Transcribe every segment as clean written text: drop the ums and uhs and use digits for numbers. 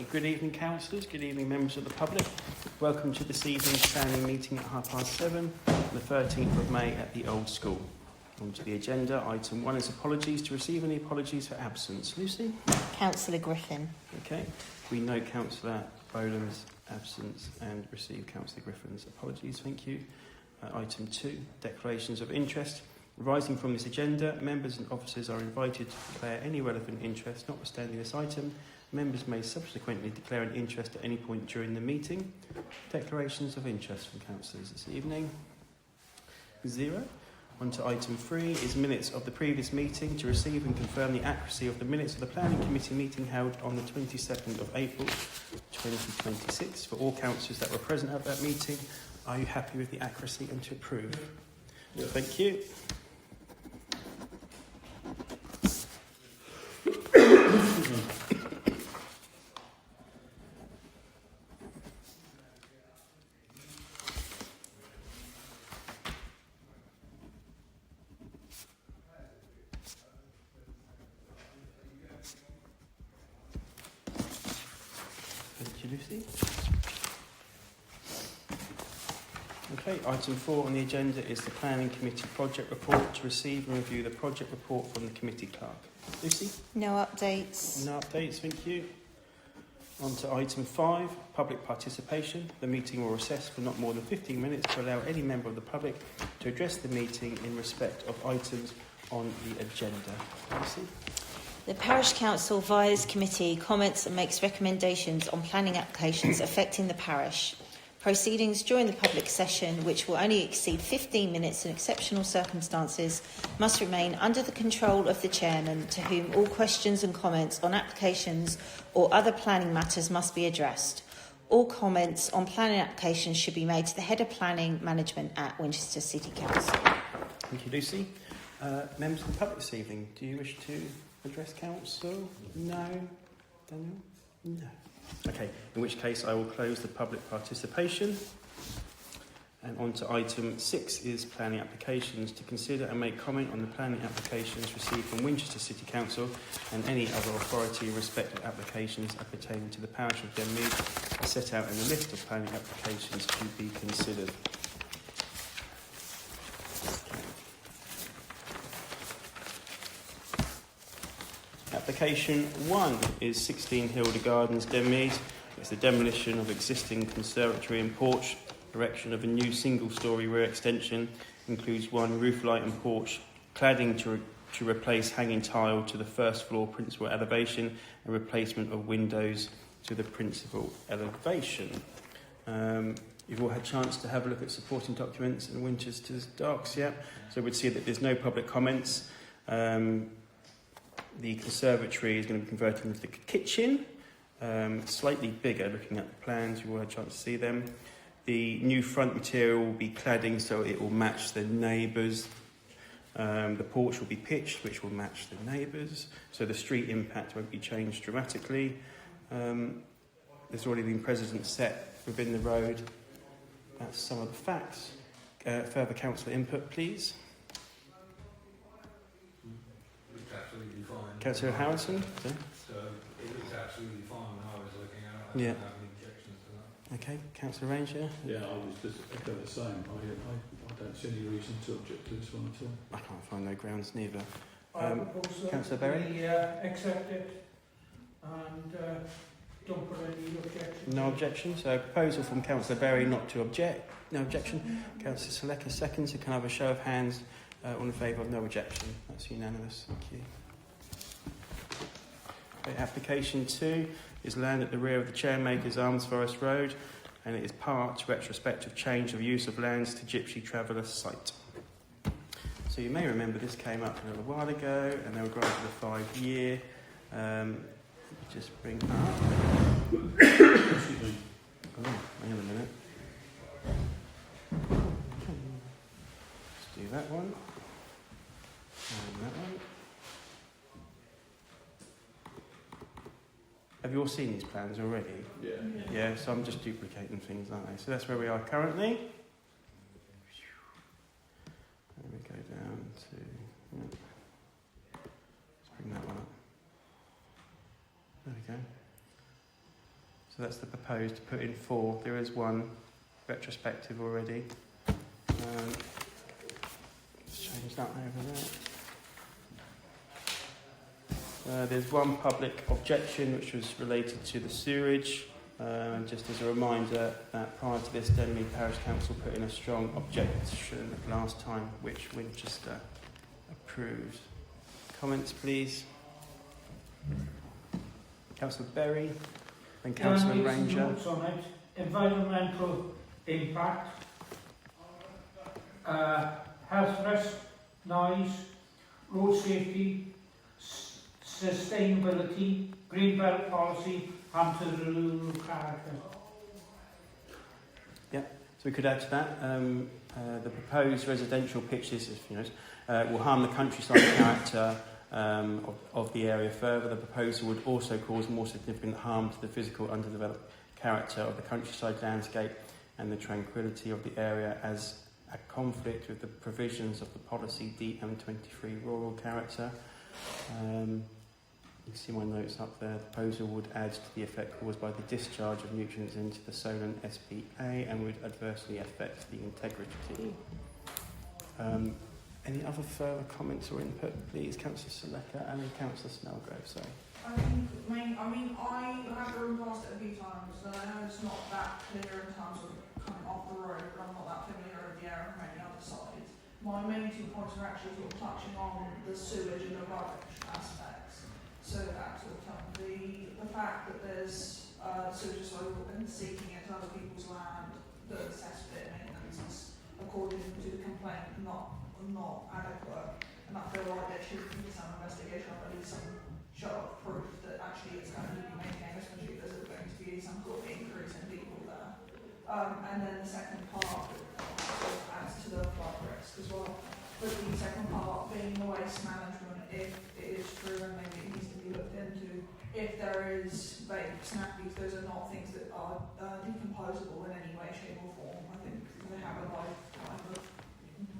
Good evening, councillors. Good evening, members of the public. Welcome to this evening's planning meeting at 7:30 on the 13th of May at the Old School. On to the agenda. Item 1 is apologies. To receive any apologies for absence. Lucy? Councillor Griffin. Okay. We note Councillor Boland's absence and receive Councillor Griffin's apologies. Thank you. Item 2, declarations of interest. Arising from this agenda, members and officers are invited to declare any relevant interest. Notwithstanding this item, members may subsequently declare an interest at any point during the meeting. Declarations of interest from councillors this evening. 0. On to item 3 is minutes of the previous meeting. To receive and confirm the accuracy of the minutes of the Planning Committee meeting held on the 22nd of April 2026. For all councillors that were present at that meeting, are you happy with the accuracy and to approve? Yeah. Thank you. Thank you, Lucy. Okay, item 4 on the agenda is the Planning Committee project report. To receive and review the project report from the committee clerk. Lucy? No updates. No updates, thank you. On to item 5, public participation. The meeting will recess for not more than 15 minutes to allow any member of the public to address the meeting in respect of items on the agenda. Lucy? The Parish Council, via this committee, comments and makes recommendations on planning applications affecting the parish. Proceedings during the public session, which will only exceed 15 minutes in exceptional circumstances, must remain under the control of the chairman, to whom all questions and comments on applications or other planning matters must be addressed. All comments on planning applications should be made to the Head of Planning Management at Winchester City Council. Thank you, Lucy. Members of the public this evening, do you wish to address council? No? Daniel? No. Okay, in which case I will close the public participation. And on to item 6 is planning applications. To consider and make comment on the planning applications received from Winchester City Council and any other authority in respect of applications appertaining to the parish of Denmead, as set out in the list of planning applications to be considered. Application 1 is 16 Hilda Gardens, Denmead. It's the demolition of existing conservatory and porch, erection of a new single-storey rear extension, includes one roof light and porch, cladding to replace hanging tile to the first floor principal elevation, and replacement of windows to the principal elevation. You've all had a chance to have a look at supporting documents and Winchester's docs, yeah? So we'd see that there's no public comments. The conservatory is going to be converted into the kitchen, slightly bigger looking at the plans, you will have a chance to see them. The new front material will be cladding so it will match the neighbours. The porch will be pitched which will match the neighbours, so the street impact won't be changed dramatically. There's already been precedents set within the road. That's some of the facts. Further councillor input, please. Absolutely fine. Councillor Harrison? So it looks absolutely fine when I was looking at it. I Yeah. don't have any objections to that. Okay, Councillor Ranger? Yeah, I was just echo the same. I don't see any reason to object to this one at all. I can't find no grounds neither. I propose that Councillor Berry? we accept it and don't put any objection. No objection. So proposal from Councillor Berry not to object. No objection. Councillor Seleka seconds. So can I have a show of hands all in favour of no objection? That's unanimous. Thank you. Okay, application 2 is land at the rear of the Chairmakers Arms Forest Road, and it is part retrospective change of use of lands to Gypsy Traveller site. So you may remember this came up a little while ago, and they were granted a 5-year. Just bring up. Excuse me. Oh, hang on a minute. Let's do that one. And that one. Have you all seen these plans already? Yeah. Yeah, so I'm just duplicating things, aren't I? So that's where we are currently. Let me go down to... Yeah. Let's bring that one up. There we go. So that's the proposed to put in 4. There is one retrospective already. Let's change that over there. There's one public objection which was related to the sewerage. Just as a reminder that prior to this, Denley Parish Council put in a strong objection last time, which Winchester approved. Comments, please. Councillor Berry, then Councillor Ranger. Notes on it. Environmental impact, health risk, noise, road safety, sustainability, green belt policy, and to the rural character. So we could add to that, the proposed residential pitches, if you notice, will harm the countryside character of the area further. The proposal would also cause more significant harm to the physical underdeveloped character of the countryside landscape and the tranquility of the area as a conflict with the provisions of the policy DM23 rural character. You can see my notes up there. The proposal would add to the effect caused by the discharge of nutrients into the Solent SPA and would adversely affect the integrity. Any other further comments or input, please? Councillor Seleka and then Councillor Snellgrove, sorry. I have driven past it a few times, and I know it's not that clear in terms of coming off the road, but I'm not that familiar with the area from any other side. My main 2 points are actually sort of touching on the sewage and the rubbish aspects. So that sort of the fact that there's sewage disposal and seeking into other people's land, the cesspit maintenance is, according to the complaint, not adequate. And I feel like there should be some investigation or at least some show of proof that actually it's going to be maintained, especially if there's going to be some sort of increase in people there. And then the second part sort of adds to the flood risk as well. But the second part being the waste management, if it is true and maybe it needs to be looked into, if there is vapes, nappies, those are not things that are decomposable in any way, shape or form. I think they have a lifetime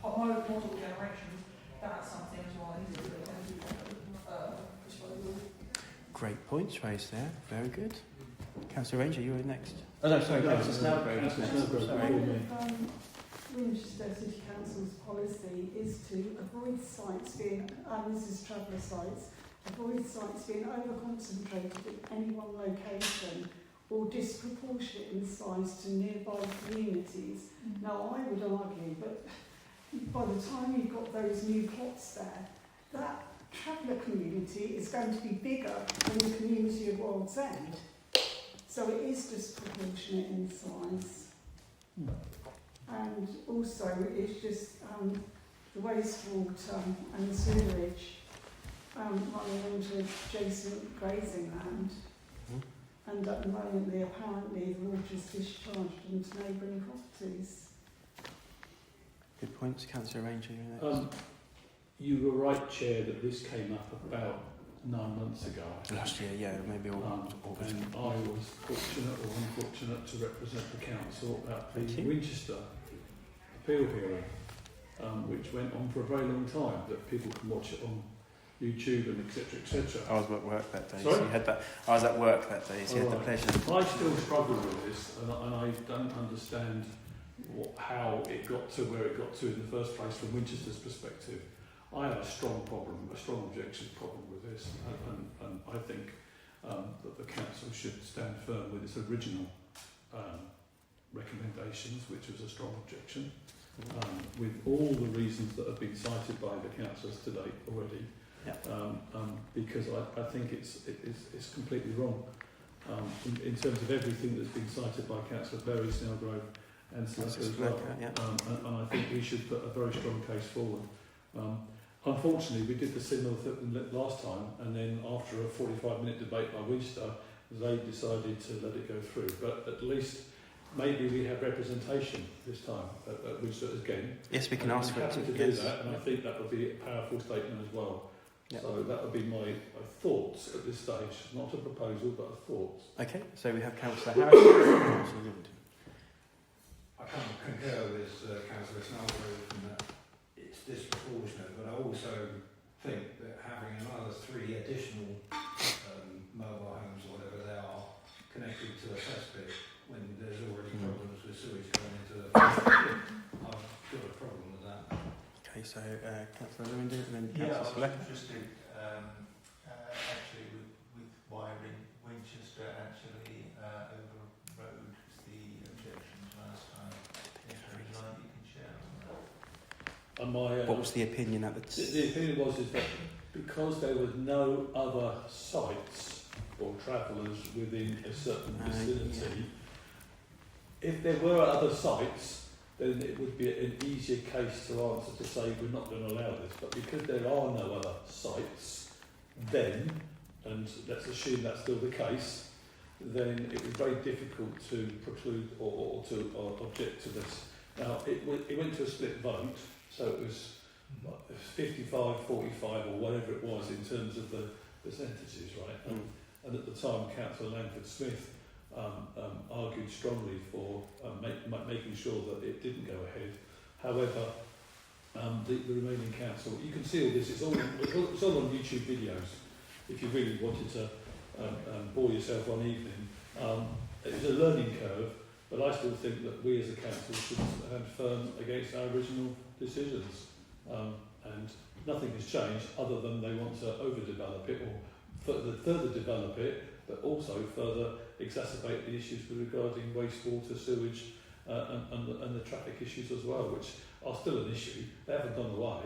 of multiple generations. That's something as well that needs to be looked into disposal. Great points raised there. Very good. Councillor Ranger, you're next. Oh no, sorry, Councillor Snellgrove is next. Sorry. Winchester City Council's policy is to avoid sites being, and this is traveller sites, avoid sites being over-concentrated in any one location or disproportionate in size to nearby communities. Now, I would argue that by the time you've got those new plots there, that traveller community is going to be bigger than the community of World's End. So it is disproportionate in size. And also it's just the wastewater and the sewerage running into adjacent grazing land. And at the moment, apparently the water is discharged into neighbouring properties. Good points, Councillor Ranger. You're next. You were right, Chair, that this came up about 9 months ago. Last year, yeah, maybe August. And I was fortunate or unfortunate to represent the council at the Thank you. Winchester appeal hearing, which went on for a very long time, that people can watch it on YouTube and etc. etc. I was at work that day, Sorry? so you had that. I was at work that day, so you had the pleasure. I still struggle with this, and I don't understand how it got to where it got to in the first place from Winchester's perspective. I have a strong objection problem with this, and I think that the council should stand firm with its original recommendations, which was a strong objection, with all the reasons that have been cited by the councillors to date already. Because I think it's completely wrong in terms of everything that's been cited by Councillor Berry, Snellgrove and Seleka as well. And I think we should put a very strong case forward. Unfortunately, we did the similar thing last time, and then after a 45-minute debate by Winchester, they decided to let it go through. But at least maybe we have representation this time at Winchester again. Yes, we can ask for it. I'm happy to do that, and I think that would be a powerful statement as well. Yep. So that would be my thoughts at this stage, not a proposal, but a thoughts. Okay, so we have Councillor Harris. Councillor Lind. I can concur with Councillor Snellgrove in that it's disproportionate, but I also think that having another 3 additional mobile homes or whatever they are connected connected to a cesspit when there's already problems with sewage going into the I've got a problem with that. Okay, so Councillor Lewin, and then Yeah, I Councillor was Select. interested actually with wiring Winchester actually overrode the objections last time. Is there any light you can share on that? And my, What was the opinion at the the opinion was is that because there were no other sites or travellers within a certain vicinity, if there were other sites, then it would be an easier case to answer to say we're not going to allow this. But because there are no other sites, then, and let's assume that's still the case, then it was very difficult to preclude or to object to this. Now, it went to a split vote, so it was 55, 45 or whatever it was in terms of the percentages, right? And at the time, Councillor Langford Smith argued strongly for making sure that it didn't go ahead. However, the remaining council, you can see all this, it's all on YouTube videos if you really wanted to bore yourself one evening. It was a learning curve, but I still think that we as a council should stand firm against our original decisions. And nothing has changed other than they want to overdevelop it or further develop it, but also further exacerbate the issues regarding wastewater, sewage and the traffic issues as well, which are still an issue. They haven't gone away.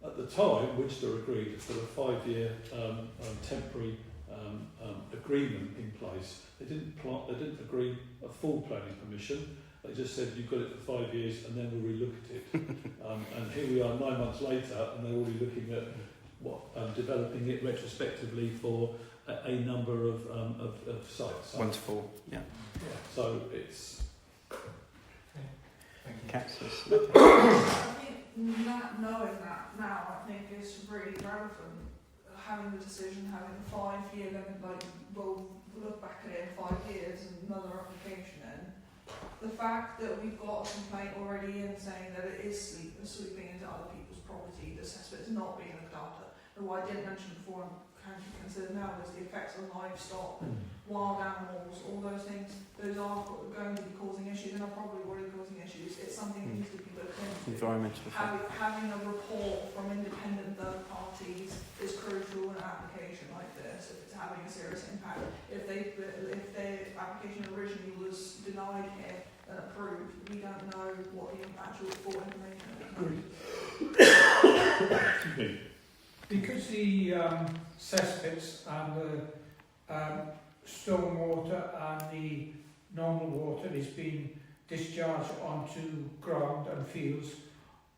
At the time, Winchester agreed for a 5-year temporary agreement in place. They didn't agree a full planning permission. They just said you've got it for 5 years and then we'll relook at it. And here we are 9 months later and they're already looking at developing it retrospectively for a number of sites. Wonderful, yeah. So it's... Thank you. Councillor I think knowing that now, I think is really relevant. Having the decision, having a 5-year limit, like we'll look back at it in 5 years and another application in. The fact that we've got a complaint already in saying that it is sweeping into other people's property, the cesspit is not being looked after. And what I didn't mention before and can consider now was the effects on livestock, wild animals, all those things. Those are going to be causing issues and are probably already causing issues. It's something that needs to be looked into. Environmental effect. Having a report from independent third parties is crucial in an application like this. If it's having a serious impact, if their application originally was denied here and approved, we don't know what the actual full information is. Because the cesspits and the stormwater and the normal water is being discharged onto ground and fields,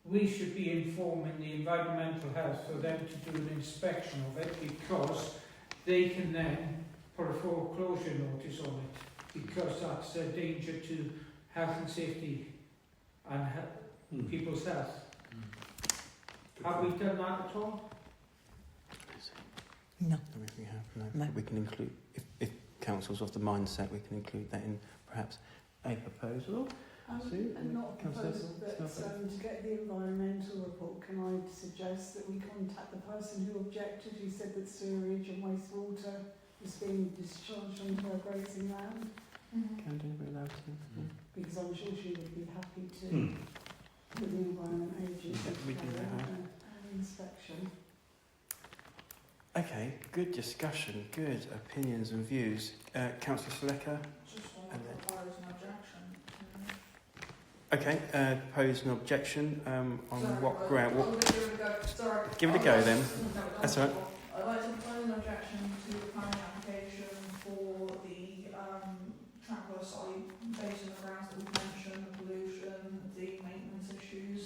we should be informing the environmental health for them to do an inspection of it, because they can then put a foreclosure notice on it, because that's a danger to health and safety and people's health. Have we done that at all? No. We have, No. We can include, if council's of the mindset, we can include that in perhaps a proposal. Sue, And not a Councillor proposal, but Snowford? to get the environmental report, can I suggest that we contact the person who objected, who said that sewage and wastewater was being discharged onto our grazing land? Can do, we're allowed to. Because I'm sure she would be happy to, with the Environment Agency, Yeah, we to do carry that. out an inspection. Okay, good discussion, good opinions and views. Councillor Seleka? Just want And to then- propose an objection. Okay, propose an objection on Sorry, what I'm ground? gonna give it a go. Sorry. Give it a go then. No, That's all right. I'd like to propose an objection to the planning application for the traveller site based on the grounds that we've mentioned, the pollution, the maintenance issues,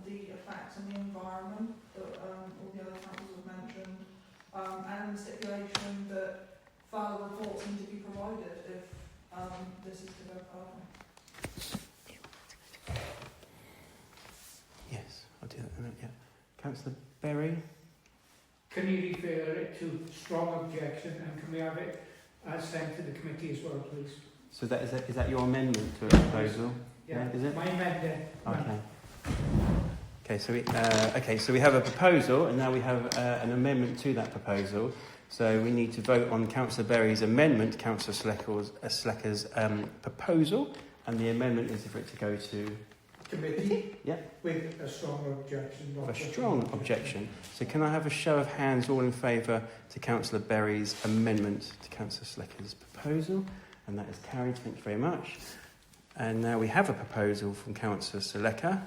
the effects on the environment that all the other councils have mentioned, and the stipulation that further reports need to be provided if this is to go further. Yes, I'll do that. Yeah. Councillor Berry? Can you refer it to strong objection, and can we have it sent to the committee as well, please? So is that your amendment to a proposal? Yeah, is it? My amendment. Okay. Okay, so we have a proposal, and now we have an amendment to that proposal. So we need to vote on Councillor Berry's amendment to Councillor Slecker's proposal, and the amendment is for it to go to Committee? Yeah. With a strong objection. a strong objection. So can I have a show of hands all in favour to Councillor Berry's amendment to Councillor Slecker's proposal? And that is carried. Thank you very much. And now we have a proposal from Councillor Selecker,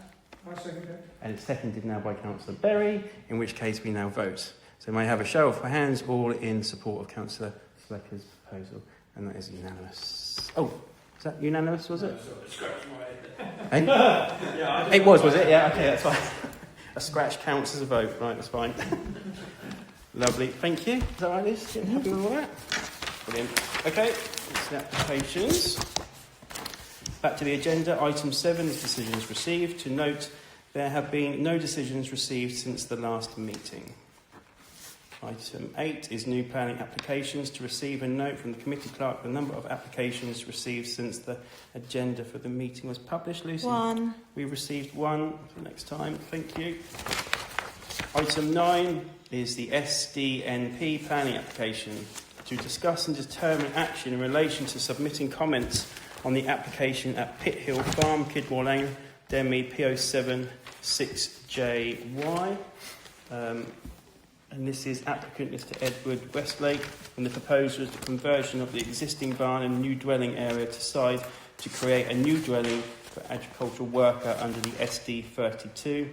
I second it. and it's seconded now by Councillor Berry, in which case we now vote. So may I have a show of hands all in support of Councillor Selecker's proposal? And that is unanimous. Oh, is that unanimous, was it? Eh? Yeah, It was it? Yeah, okay, that's fine. A scratch counts as a vote. Right, that's fine. Lovely, thank you. Is that right, Liz? You happy with all that? Brilliant. Okay, it's the applications. Back to the agenda. Item 7 is decisions received. To note, there have been no decisions received since the last meeting. Item 8 is new planning applications. To receive and note from the committee clerk the number of applications received since the agenda for the meeting was published. Lucy? 1. We received 1 for next time. Thank you. Item 9 is the SDNP planning application. To discuss and determine action in relation to submitting comments on the application at Pit Hill Farm, Kidmore Lane, Denmead, PO7 6JY. And this is applicant Mr Edward Westlake, and the proposal is the conversion of the existing barn and new dwelling area to side to create a new dwelling for agricultural worker under the SD32.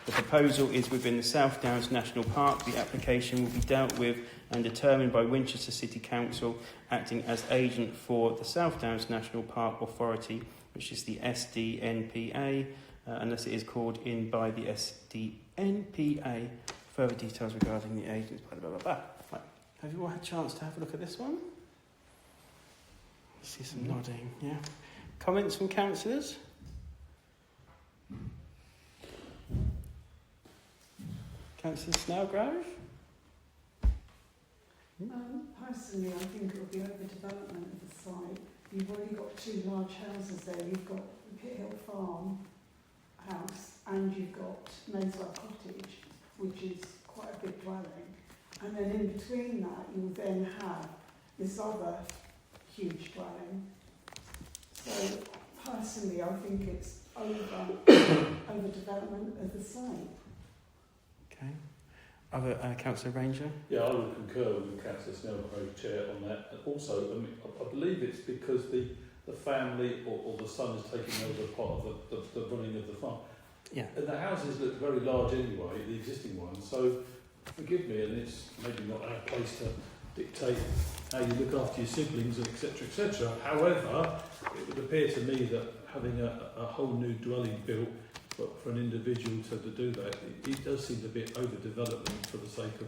The proposal is within the South Downs National Park. The application will be dealt with and determined by Winchester City Council, acting as agent for the South Downs National Park Authority, which is the SDNPA, unless it is called in by the SDNPA. Further details regarding the agents, blah, blah, blah, blah. Right. Have you all had a chance to have a look at this one? I see some nodding, yeah. Comments from councillors? Councillor Snellgrove? Personally, I think it will be overdevelopment of the site. You've already got 2 large houses there. You've got the Pit Hill Farm house and you've got Nosewell Cottage, which is quite a big dwelling. And then in between that, you'll then have this other huge dwelling. So personally, I think it's overdevelopment of the site. Okay. Other Councillor Ranger? Yeah, I would concur with Councillor Snellgrove, Chair, on that. And also, I believe it's because the family or the son is taking over part of the running of the farm. Yeah. And the houses look very large anyway, the existing ones, so forgive me, and it's maybe not our place to dictate how you look after your siblings, etc., etc. However, it would appear to me that having a whole new dwelling built for an individual to do that, it does seem to be overdevelopment for the sake of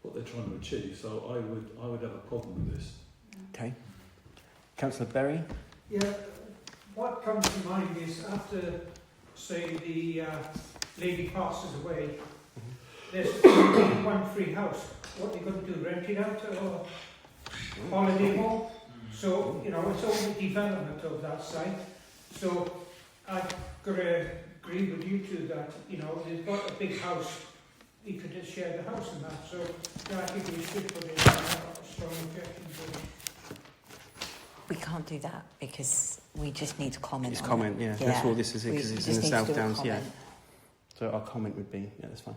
what they're trying to achieve. So I would have a problem with this. Okay. Councillor Berry? Yeah, what comes to mind is after, say, the lady passes away, there's one free house. What are they going to do, rent it out or holiday home? So, you know, it's all the development of that site. So I've got to agree with you two that, you know, they've got a big house, we could just share the house and that. So yeah, I think we should put in a strong objection to it. We can't do that because we just need to comment It's on comment, it. yeah. That's all this is, We because it's just in the need to South do a Downs, yeah. comment. So our comment would be, yeah, that's fine.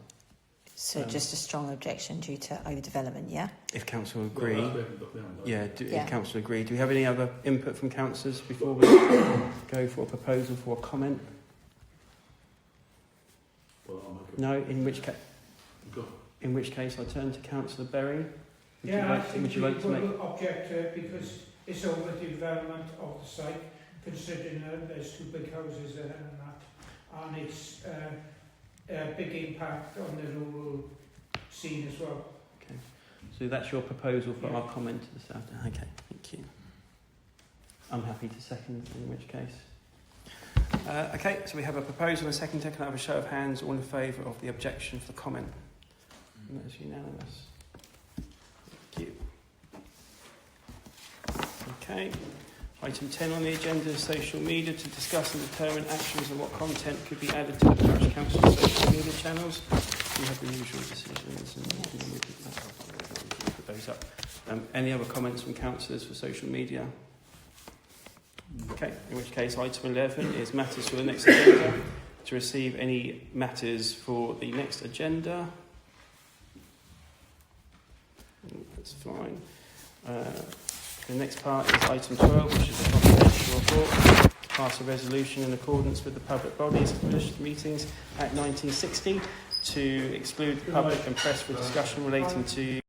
So just a strong objection due to overdevelopment, yeah? If council agree, Well, that's where we down, though. yeah, Yeah. if council agree. Do we have any other input from councillors before we go for a proposal for a comment? Well, I'll make No, in which Go. case I turn to Councillor Berry. Would Yeah, you I like, think would you we like to make... will object to it because it's over the development of the site, considering that there's 2 big houses there and that, and it's a big impact on the rural scene as well. Okay. So that's your proposal for Yeah. our comment to the South Downs. Okay, thank you. I'm happy to second, in which case. Okay, so we have a proposal and a second. Can I have a show of hands all in favour of the objection for the comment? And that is unanimous. Thank you. Okay. Item 10 on the agenda is social media, to discuss and determine actions and what content could be added to the Parish Council's social media channels. We have the usual decisions and we can those up. Any other comments from councillors for social media? Okay, in which case item 11 is matters for the next agenda. To receive any matters for the next agenda. That's fine. The next part is item 12, which is a confidential report. Pass a resolution in accordance with the Public Bodies Established Meetings Act 1960 to exclude the public and press for discussion relating to